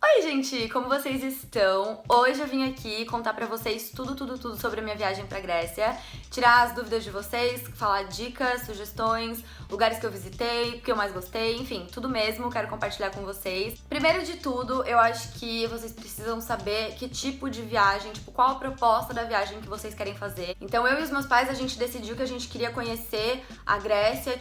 Oi, gente! Como vocês estão? Hoje eu vim aqui contar pra vocês tudo sobre a minha viagem pra Grécia, tirar as dúvidas de vocês, falar dicas, sugestões, lugares que eu visitei, o que eu mais gostei, enfim, tudo mesmo, quero compartilhar com vocês. Primeiro de tudo, eu acho que vocês precisam saber que tipo de viagem, qual a proposta da viagem que vocês querem fazer. Então eu e os meus pais, a gente decidiu que a gente queria conhecer a Grécia,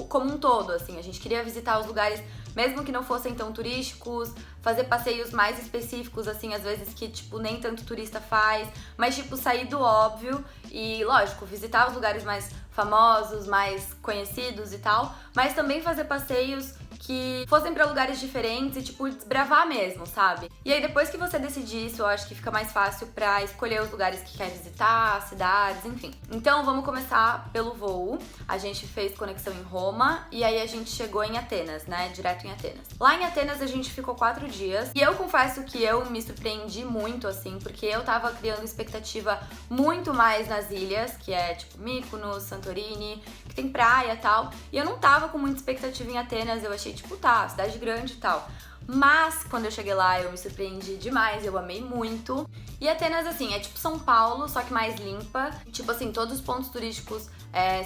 como um todo, assim, a gente queria visitar os lugares, mesmo que não fossem tão turísticos, fazer passeios mais específicos, assim, às vezes que, nem tanto turista faz, mas, sair do óbvio e, lógico, visitar os lugares mais famosos, mais conhecidos e tal, mas também fazer passeios que fossem pra lugares diferentes e, desbravar mesmo, sabe? E aí, depois que você decidir isso, eu acho que fica mais fácil pra escolher os lugares que quer visitar, cidades, enfim. Então, vamos começar pelo voo. A gente fez conexão em Roma e aí a gente chegou em Atenas, né? Direto em Atenas. Lá em Atenas, a gente ficou 4 dias e eu confesso que eu me surpreendi muito, assim, porque eu tava criando expectativa muito mais nas ilhas, que é, Mykonos, Santorini, que tem praia e tal. E eu não tava com muita expectativa em Atenas, eu achei, tá, cidade grande e tal. Mas, quando eu cheguei lá, eu me surpreendi demais, eu amei muito. E Atenas, assim, é tipo São Paulo, só que mais limpa. Todos os pontos turísticos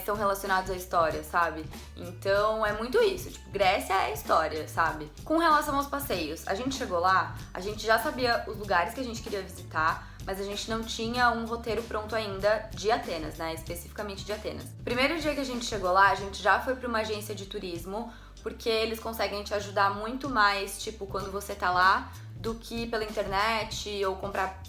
são relacionados à história, sabe? Então, é muito isso. Grécia é história, sabe? Com relação aos passeios, a gente chegou lá, a gente já sabia os lugares que a gente queria visitar, mas a gente não tinha um roteiro pronto ainda de Atenas, né? Especificamente de Atenas. Primeiro dia que a gente chegou lá, a gente já foi pra uma agência de turismo, porque eles conseguem te ajudar muito mais, quando você tá lá, do que pela internet ou comprar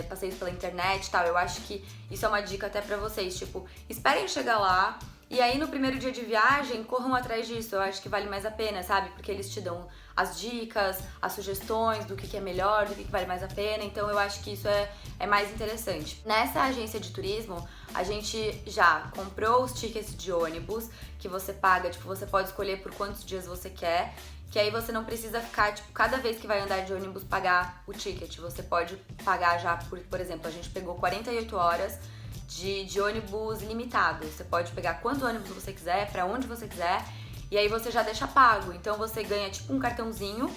passeios pela internet e tal. Eu acho que isso é uma dica até pra vocês, esperem chegar lá e aí no primeiro dia de viagem corram atrás disso. Eu acho que vale mais a pena, sabe? Porque eles te dão as dicas, as sugestões do que é melhor, do que vale mais a pena. Então eu acho que isso é mais interessante. Nessa agência de turismo, a gente já comprou os tickets de ônibus que você paga, você pode escolher por quantos dias você quer, que aí você não precisa ficar, cada vez que vai andar de ônibus pagar o ticket. Você pode pagar já, por exemplo, a gente pegou 48 horas de ônibus ilimitado. Você pode pegar quantos ônibus você quiser, pra onde você quiser, e aí você já deixa pago. Então você ganha um cartãozinho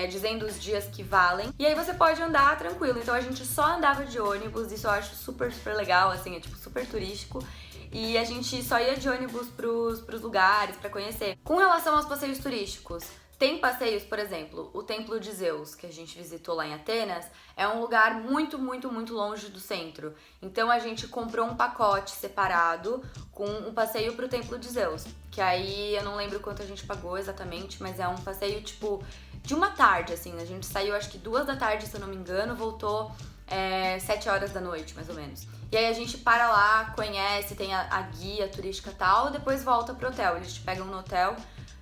dizendo os dias que valem, e aí você pode andar tranquilo. Então a gente só andava de ônibus, isso eu acho super legal, assim, é super turístico. E a gente só ia de ônibus pros lugares pra conhecer. Com relação aos passeios turísticos, tem passeios, por exemplo, o Templo de Zeus, que a gente visitou lá em Atenas, é um lugar muito longe do centro. Então a gente comprou um pacote separado com um passeio pro Templo de Zeus, que aí eu não lembro quanto a gente pagou exatamente, mas é um passeio, de uma tarde, assim. A gente saiu, acho que 2 da tarde, se eu não me engano, voltou 7 horas da noite, mais ou menos. E aí a gente para lá, conhece, tem a guia turística e tal, depois volta pro hotel. Eles te pegam no hotel,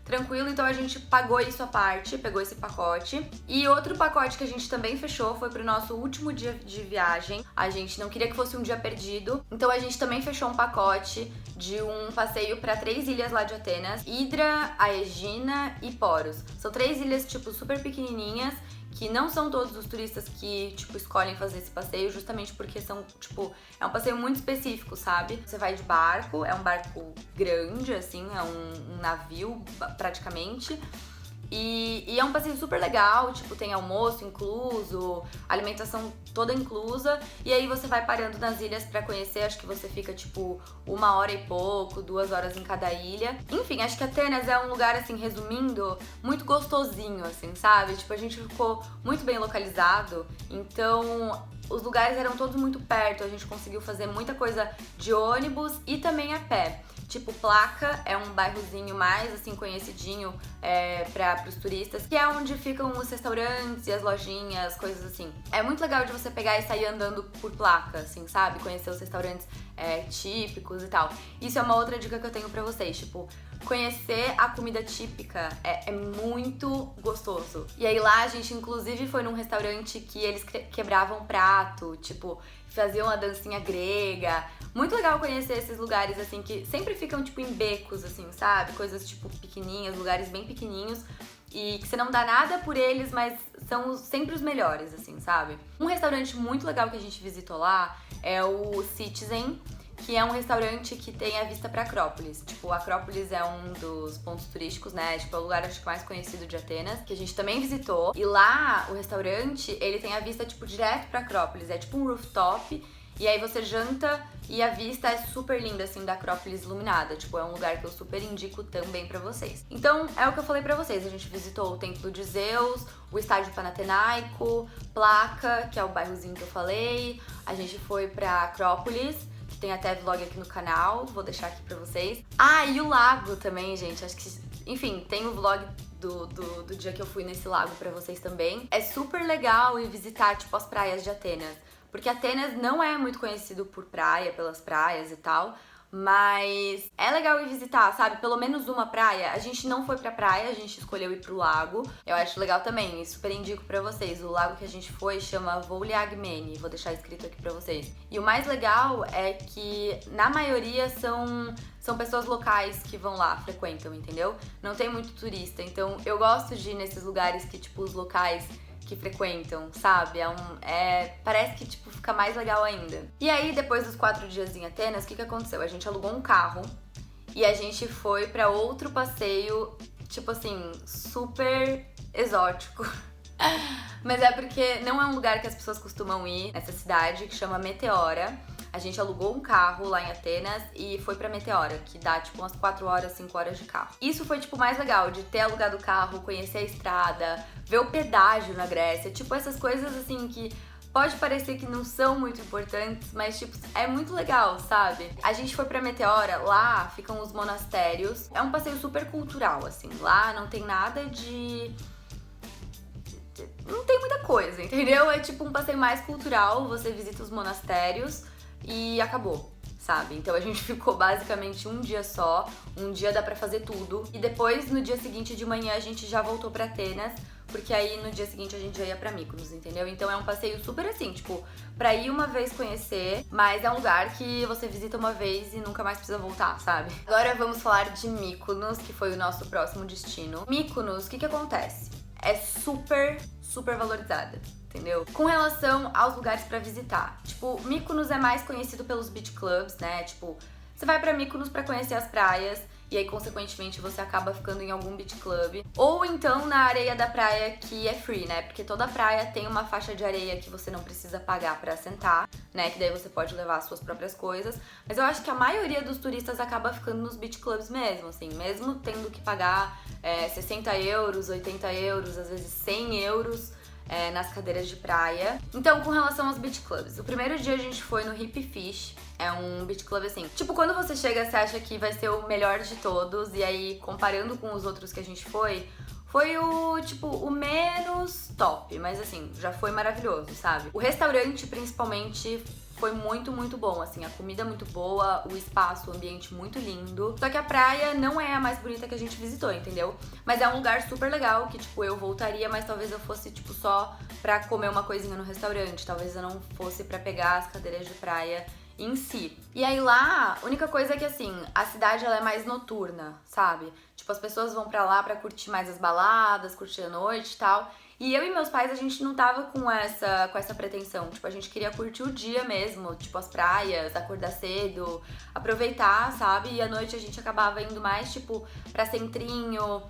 tranquilo. Então a gente pagou isso à parte, pegou esse pacote. E outro pacote que a gente também fechou foi pro nosso último dia de viagem. A gente não queria que fosse um dia perdido, então a gente também fechou um pacote de um passeio para 3 ilhas lá de Atenas: Hidra, Aegina e Poros. São 3 ilhas, super pequenininhas, que não são todos os turistas que, escolhem fazer esse passeio, justamente porque são, é um passeio muito específico, sabe? Você vai de barco, é um barco grande, assim, é um navio, praticamente. E é um passeio super legal, tem almoço incluso, alimentação toda inclusa, e aí você vai parando nas ilhas pra conhecer. Acho que você fica 1 hora e pouco, 2 horas em cada ilha. Enfim, acho que Atenas é um lugar, assim, resumindo, muito gostosinho, assim, sabe? A gente ficou muito bem localizado, então os lugares eram todos muito perto, a gente conseguiu fazer muita coisa de ônibus e também a pé. Placa é um bairrozinho mais, assim, conhecidinho para os turistas, que é onde ficam os restaurantes e as lojinhas, coisas assim. É muito legal de você pegar e sair andando por Placa, assim, sabe? Conhecer os restaurantes típicos e tal. Isso é uma outra dica que eu tenho pra vocês, conhecer a comida típica é muito gostoso. E aí lá a gente inclusive foi num restaurante que eles quebravam prato, faziam a dancinha grega. Muito legal conhecer esses lugares, assim, que sempre ficam, em becos, assim, sabe? Coisas, pequenininhas, lugares bem pequenininhos e que você não dá nada por eles, mas são sempre os melhores, assim, sabe? Um restaurante muito legal que a gente visitou lá é o Citizen, que é um restaurante que tem a vista pra Acrópolis. Tipo, Acrópolis é um dos pontos turísticos, né? Tipo, é o lugar, acho que mais conhecido de Atenas, que a gente também visitou. E lá, o restaurante, ele tem a vista, tipo, direto pra Acrópolis. É tipo um rooftop. E aí você janta e a vista é super linda, assim, da Acrópolis iluminada. Tipo, é um lugar que eu super indico também pra vocês. Então, é o que eu falei pra vocês. A gente visitou o Templo de Zeus, o Estádio Panathinaiko, Plaka, que é o bairrozinho que eu falei. A gente foi pra Acrópolis, que tem até vlog aqui no canal. Vou deixar aqui pra vocês. Ah, e o lago também, gente. Acho que... Enfim, tem o vlog do dia que eu fui nesse lago pra vocês também. É super legal ir visitar, tipo, as praias de Atenas. Porque Atenas não é muito conhecido por praia, pelas praias e tal, mas é legal ir visitar, sabe? Pelo menos uma praia. A gente não foi pra praia, a gente escolheu ir pro lago. Eu acho legal também, e super indico pra vocês. O lago que a gente foi chama Vouliagmeni, vou deixar escrito aqui pra vocês. E o mais legal é que, na maioria, são pessoas locais que vão lá, frequentam, entendeu? Não tem muito turista, então eu gosto de ir nesses lugares que, tipo, os locais que frequentam, sabe? Parece que, tipo, fica mais legal ainda. E aí, depois dos 4 dias em Atenas, o que aconteceu? A gente alugou um carro e a gente foi pra outro passeio, tipo assim, super exótico. Mas é porque não é um lugar que as pessoas costumam ir nessa cidade, que chama Meteora. A gente alugou um carro lá em Atenas e foi pra Meteora, que dá tipo umas 4 horas, 5 horas de carro. Isso foi tipo mais legal, de ter alugado o carro, conhecer a estrada, ver o pedágio na Grécia, tipo essas coisas assim que pode parecer que não são muito importantes, mas tipo, é muito legal, sabe? A gente foi pra Meteora, lá ficam os monastérios. É um passeio super cultural, assim. Lá não tem nada de... Não tem muita coisa, entendeu? É tipo um passeio mais cultural, você visita os monastérios e acabou, sabe? Então a gente ficou basicamente um dia só, um dia dá pra fazer tudo. E depois, no dia seguinte de manhã, a gente já voltou pra Atenas, porque aí no dia seguinte a gente já ia pra Mykonos, entendeu? Então é um passeio super assim, tipo, pra ir uma vez conhecer, mas é um lugar que você visita uma vez e nunca mais precisa voltar, sabe? Agora vamos falar de Mykonos, que foi o nosso próximo destino. Mykonos, o que acontece? É super valorizada, entendeu? Com relação aos lugares pra visitar. Tipo, Mykonos é mais conhecido pelos beach clubs, né? Tipo, você vai pra Mykonos pra conhecer as praias e aí, consequentemente, você acaba ficando em algum beach club. Ou então na areia da praia, que é free, né? Porque toda praia tem uma faixa de areia que você não precisa pagar pra sentar, né? Que daí você pode levar as suas próprias coisas. Mas eu acho que a maioria dos turistas acaba ficando nos beach clubs mesmo, assim. Mesmo tendo que pagar 60 euros, 80 euros, às vezes 100 euros nas cadeiras de praia. Então, com relação aos beach clubs, o primeiro dia a gente foi no Hippie Fish. É um beach club assim, tipo, quando você chega, você acha que vai ser o melhor de todos, e aí, comparando com os outros que a gente foi o, tipo, o menos top, mas assim, já foi maravilhoso, sabe? O restaurante, principalmente, foi muito bom, assim, a comida muito boa, o espaço, o ambiente muito lindo. Só que a praia não é a mais bonita que a gente visitou, entendeu? Mas é um lugar super legal, que, tipo, eu voltaria, mas talvez eu fosse, tipo, só pra comer uma coisinha no restaurante. Talvez eu não fosse pra pegar as cadeiras de praia em si. E aí lá, a única coisa é que assim, a cidade ela é mais noturna, sabe? Tipo, as pessoas vão pra lá pra curtir mais as baladas, curtir a noite e tal. E eu e meus pais, a gente não tava com essa pretensão. Tipo, a gente queria curtir o dia mesmo, tipo, as praias, acordar cedo, aproveitar, sabe? E à noite a gente acabava indo mais, tipo, pra Centrinho,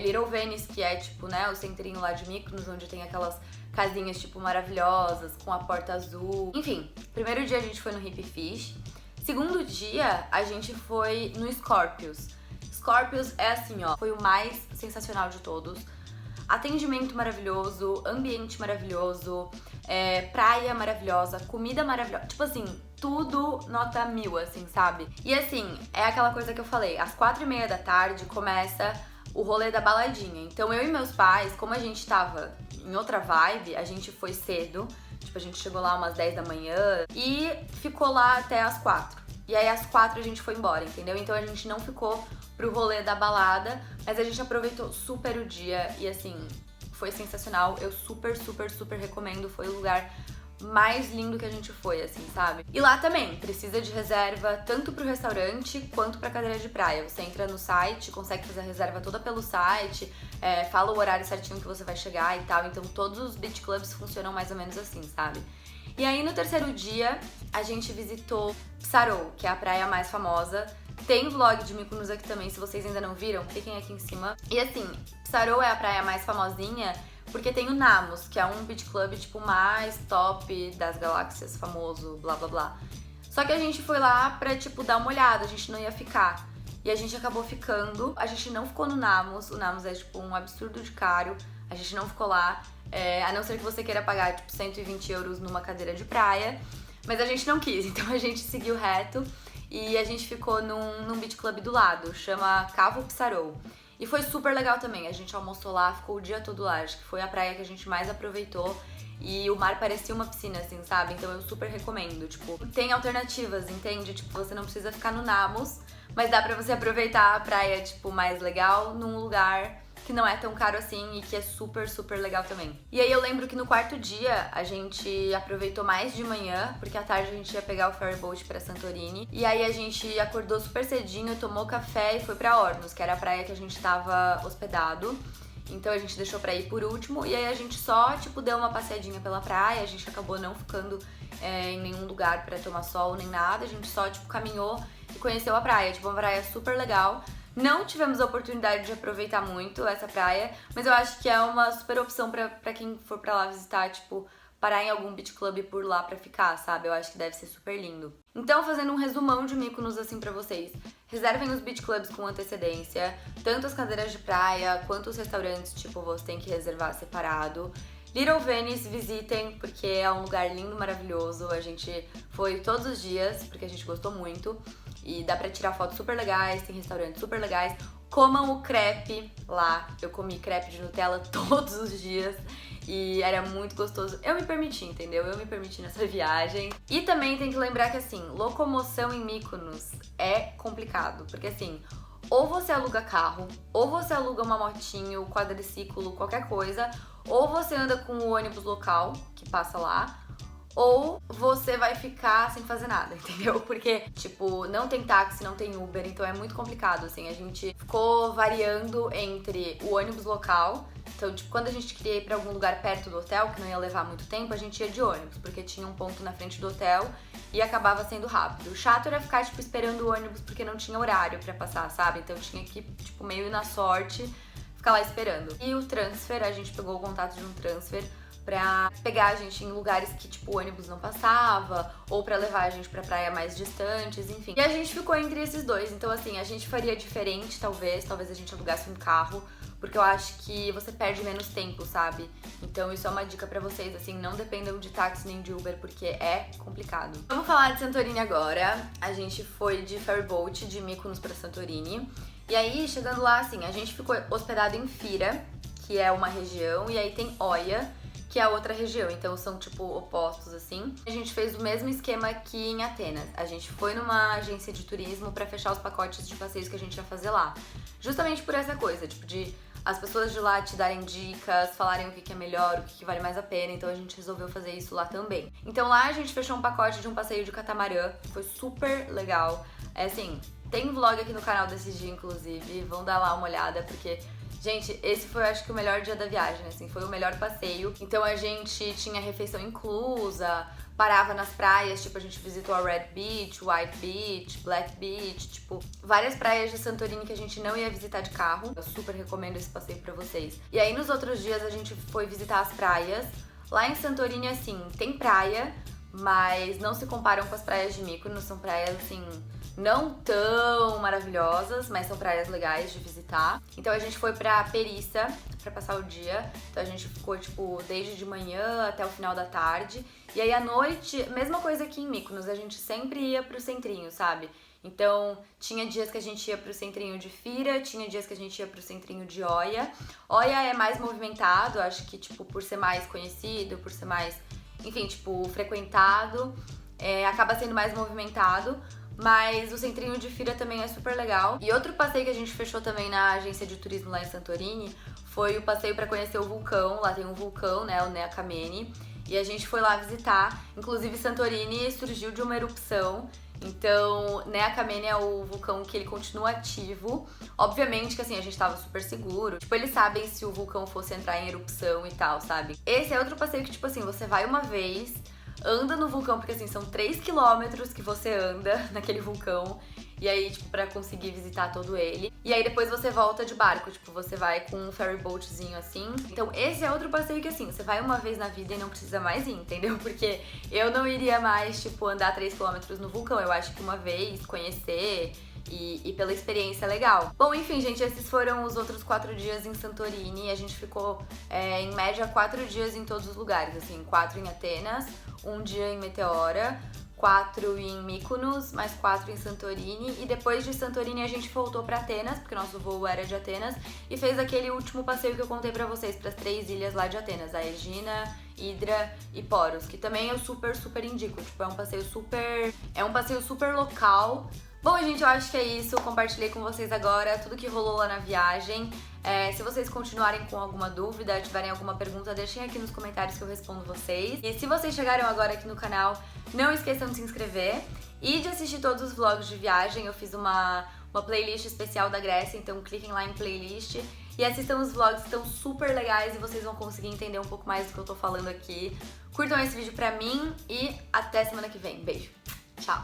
Little Venice, que é, tipo, né, o centrinho lá de Mykonos, onde tem aquelas casinhas, tipo, maravilhosas, com a porta azul. Enfim, primeiro dia a gente foi no Hippie Fish. Segundo dia, a gente foi no Scorpios. Scorpios é assim, ó, foi o mais sensacional de todos. Atendimento maravilhoso, ambiente maravilhoso, praia maravilhosa, comida maravilhosa. Tipo assim, tudo nota 1000, assim, sabe? E assim, é aquela coisa que eu falei, às 4h30 da tarde começa o rolê da baladinha. Então eu e meus pais, como a gente tava em outra vibe, a gente foi cedo. Tipo, a gente chegou lá umas 10 da manhã e ficou lá até as 4. E aí às 4 a gente foi embora, entendeu? Então a gente não ficou pro rolê da balada, mas a gente aproveitou super o dia e assim, foi sensacional. Eu super recomendo, foi o lugar mais lindo que a gente foi, assim, sabe? E lá também, precisa de reserva tanto pro restaurante quanto pra cadeira de praia. Você entra no site, consegue fazer a reserva toda pelo site, fala o horário certinho que você vai chegar e tal. Então todos os beach clubs funcionam mais ou menos assim, sabe? E aí no terceiro dia a gente visitou Psarou, que é a praia mais famosa. Tem vlog de Mykonos aqui também, se vocês ainda não viram, cliquem aqui em cima. E assim, Psarou é a praia mais famosinha porque tem o Namos, que é um beach club tipo mais top das galáxias, famoso, blá blá blá. Só que a gente foi lá pra tipo dar uma olhada, a gente não ia ficar. E a gente acabou ficando, a gente não ficou no Namos, o Namos é tipo um absurdo de caro, a gente não ficou lá, a não ser que você queira pagar tipo 120 euros numa cadeira de praia, mas a gente não quis, então a gente seguiu reto e a gente ficou num beach club do lado, chama Cavo Psarou. E foi super legal também, a gente almoçou lá, ficou o dia todo lá, acho que foi a praia que a gente mais aproveitou. E o mar parecia uma piscina, assim, sabe? Então eu super recomendo, tipo, tem alternativas, entende? Tipo, você não precisa ficar no Namos, mas dá pra você aproveitar a praia, tipo, mais legal num lugar que não é tão caro assim e que é super, super legal também. E aí eu lembro que no quarto dia a gente aproveitou mais de manhã, porque à tarde a gente ia pegar o ferryboat pra Santorini. E aí a gente acordou super cedinho, tomou café e foi pra Ornos, que era a praia que a gente tava hospedado. Então a gente deixou pra ir por último e aí a gente só, tipo, deu uma passeadinha pela praia, a gente acabou não ficando em nenhum lugar pra tomar sol nem nada, a gente só, tipo, caminhou e conheceu a praia, tipo, uma praia super legal. Não tivemos a oportunidade de aproveitar muito essa praia, mas eu acho que é uma super opção pra quem for pra lá visitar, tipo, parar em algum beach club por lá pra ficar, sabe? Eu acho que deve ser super lindo. Então, fazendo um resumão de Mykonos assim pra vocês. Reservem os beach clubs com antecedência, tanto as cadeiras de praia quanto os restaurantes, tipo, você tem que reservar separado. Little Venice, visitem, porque é um lugar lindo, maravilhoso. A gente foi todos os dias, porque a gente gostou muito. E dá pra tirar fotos super legais, tem restaurantes super legais. Comam o crepe lá. Eu comi crepe de Nutella todos os dias e era muito gostoso. Eu me permiti, entendeu? Eu me permiti nessa viagem. E também tem que lembrar que, assim, locomoção em Mykonos é complicado, porque, assim, ou você aluga carro, ou você aluga uma motinho, quadriciclo, qualquer coisa, ou você anda com o ônibus local que passa lá, ou você vai ficar sem fazer nada, entendeu? Porque, tipo, não tem táxi, não tem Uber, então é muito complicado, assim. A gente ficou variando entre o ônibus local. Então, tipo, quando a gente queria ir pra algum lugar perto do hotel, que não ia levar muito tempo, a gente ia de ônibus, porque tinha um ponto na frente do hotel e acabava sendo rápido. O chato era ficar, tipo, esperando o ônibus porque não tinha horário pra passar, sabe? Então tinha que, tipo, meio na sorte, ficar lá esperando. E o transfer, a gente pegou o contato de um transfer pra pegar a gente em lugares que, tipo, o ônibus não passava, ou pra levar a gente pra praia mais distantes, enfim. E a gente ficou entre esses dois, então, assim, a gente faria diferente, talvez a gente alugasse um carro, porque eu acho que você perde menos tempo, sabe? Então isso é uma dica pra vocês, assim, não dependam de táxi nem de Uber, porque é complicado. Vamos falar de Santorini agora. A gente foi de ferryboat de Mykonos pra Santorini. E aí, chegando lá, assim, a gente ficou hospedado em Fira, que é uma região, e aí tem Oia, que é a outra região, então são, tipo, opostos, assim. A gente fez o mesmo esquema que em Atenas. A gente foi numa agência de turismo pra fechar os pacotes de passeios que a gente ia fazer lá. Justamente por essa coisa, tipo, de as pessoas de lá te darem dicas, falarem o que é melhor, o que vale mais a pena, então a gente resolveu fazer isso lá também. Então lá a gente fechou um pacote de um passeio de catamarã, foi super legal. É assim, tem vlog aqui no canal desse dia, inclusive, vão dar lá uma olhada, porque... Gente, esse foi, acho que, o melhor dia da viagem, assim, foi o melhor passeio. Então a gente tinha refeição inclusa, parava nas praias, tipo, a gente visitou a Red Beach, White Beach, Black Beach, tipo, várias praias de Santorini que a gente não ia visitar de carro. Eu super recomendo esse passeio pra vocês. E aí, nos outros dias, a gente foi visitar as praias. Lá em Santorini, assim, tem praia, mas não se comparam com as praias de Mykonos, são praias, assim... não tão maravilhosas, mas são praias legais de visitar. Então a gente foi pra Perissa pra passar o dia. Então a gente ficou, tipo, desde de manhã até o final da tarde. E aí à noite, mesma coisa aqui em Mykonos, a gente sempre ia pro centrinho, sabe? Então tinha dias que a gente ia pro centrinho de Fira, tinha dias que a gente ia pro centrinho de Oia. Oia é mais movimentado, acho que, tipo, por ser mais conhecido, por ser mais, enfim, tipo, frequentado, acaba sendo mais movimentado. Mas o centrinho de Fira também é super legal. E outro passeio que a gente fechou também na agência de turismo lá em Santorini foi o passeio pra conhecer o vulcão. Lá tem um vulcão, né, o Nea Kameni. E a gente foi lá visitar. Inclusive, Santorini surgiu de uma erupção. Então, Nea Kameni é o vulcão que ele continua ativo. Obviamente que, assim, a gente tava super seguro. Tipo, eles sabem se o vulcão fosse entrar em erupção e tal, sabe? Esse é outro passeio que, tipo assim, você vai uma vez... anda no vulcão, porque assim, são 3 quilômetros que você anda naquele vulcão. E aí, tipo, pra conseguir visitar todo ele. E aí depois você volta de barco, tipo, você vai com um ferryboatzinho assim. Então esse é outro passeio que assim, você vai uma vez na vida e não precisa mais ir, entendeu? Porque eu não iria mais, tipo, andar 3 quilômetros no vulcão. Eu acho que uma vez, conhecer e pela experiência é legal. Bom, enfim, gente, esses foram os outros 4 dias em Santorini. A gente ficou, em média, 4 dias em todos os lugares, assim, 4 em Atenas, 1 dia em Meteora, 4 em Mykonos, mais 4 em Santorini, e depois de Santorini a gente voltou pra Atenas, porque nosso voo era de Atenas, e fez aquele último passeio que eu contei pra vocês, pras 3 ilhas lá de Atenas, a Egina, Hydra e Poros, que também eu super indico, tipo, é um passeio super local. Bom, gente, eu acho que é isso, compartilhei com vocês agora tudo que rolou lá na viagem. Se vocês continuarem com alguma dúvida, tiverem alguma pergunta, deixem aqui nos comentários que eu respondo vocês. E se vocês chegaram agora aqui no canal, não esqueçam de se inscrever e de assistir todos os vlogs de viagem. Eu fiz uma playlist especial da Grécia, então cliquem lá em playlist e assistam os vlogs, que estão super legais e vocês vão conseguir entender um pouco mais do que eu tô falando aqui. Curtam esse vídeo pra mim e até semana que vem. Beijo. Tchau.